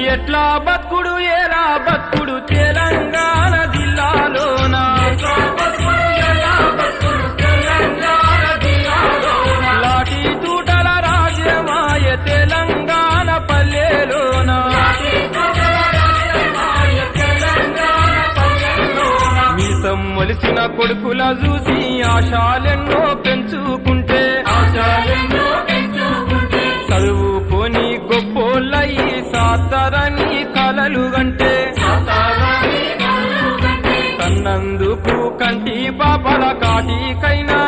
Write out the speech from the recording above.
ఎట్లా బతుకుడు ఏలా బతుకుడు తెలంగాణ జిల్లాలోన లాఠీ తూటల రాజ్యమాయ తెలంగాణ పల్లెలోన మీసం మొలిసిన కొడుకుల చూసి ఆశాలెన్నో పెంచుకుంటే చదువుకొని గొప్పోళ్ళయి సాతరని కలలు గంటే కన్నందుకు కంటి పాపల కాటికైనా